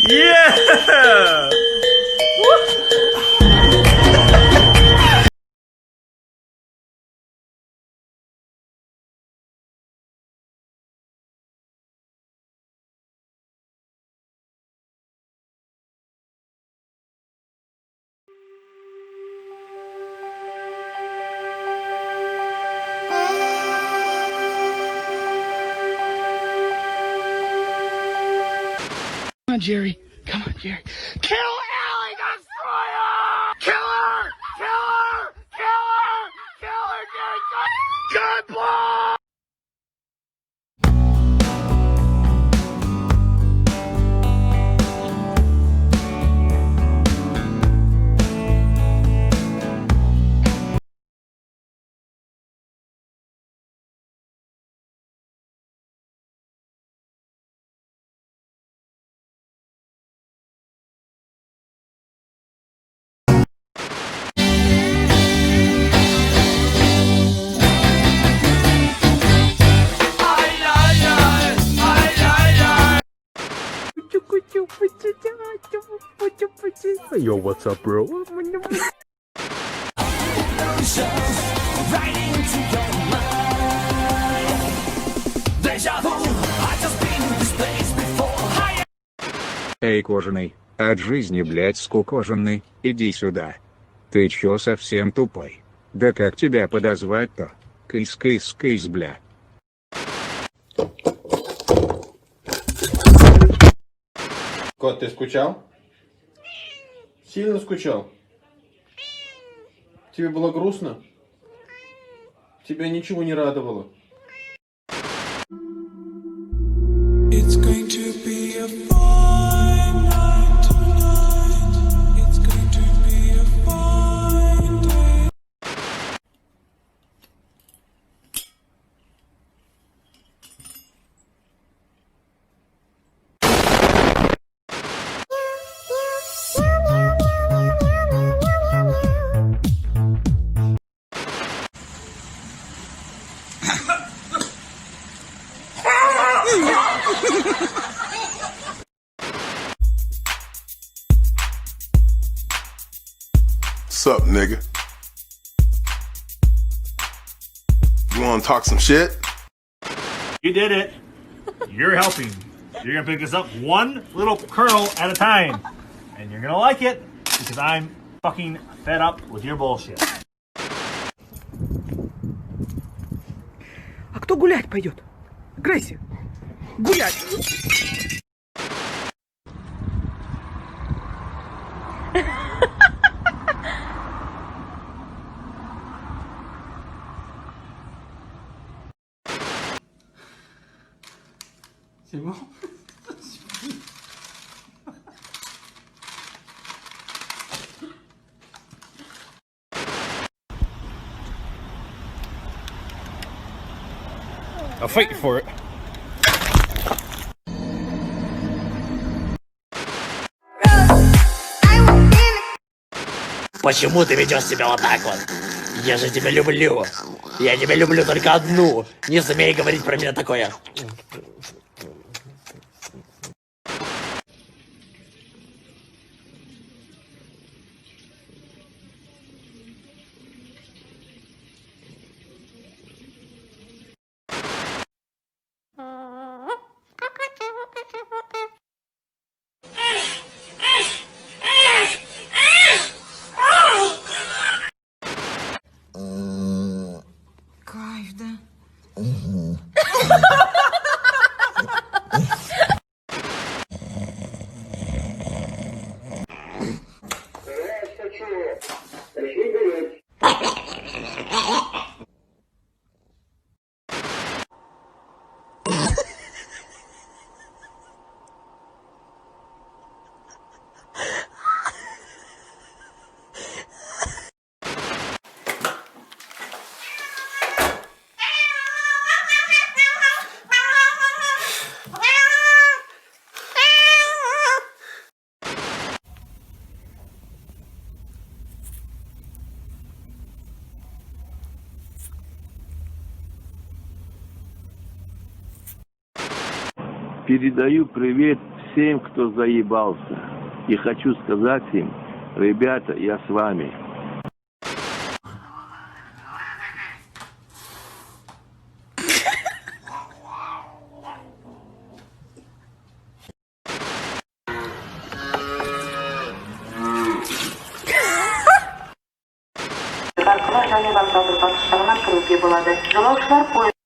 Yeah! Come on, Jerry. Come on, Jerry. Kill Ellie Destroyer! Kill her! Kill her! Kill her! Kill her, Jerry! Good boy! Yo, what's up, bro? Эй, кожаный, от жизни, блять, скукоженный, иди сюда. Ты чё совсем тупой? Да как тебя подозвать-то? Кыс-кыс-кыс, бля. Кот, ты скучал? Сильно скучал? Тебе было грустно? Тебя ничего не радовало? It's going to be a fine night tonight. It's going to be a fine day. What's up, nigga? You wanna talk some shit? You did it. You're helping. You're gonna pick this up one little kernel at a time. And you're gonna like it because I'm fucking fed up with your bullshit. А кто гулять пойдет? Грейси, гулять! I'll fight you for it. Почему ты ведешь себя вот так вот? Я же тебя люблю. Я тебя люблю только одну. Не смей говорить про меня такое. Кайф, да? Передаю привет всем, кто заебался. И хочу сказать им, ребята, я с вами. Және вокзалдың батыс жағынан кіруге болады. Жолаушылар пойыз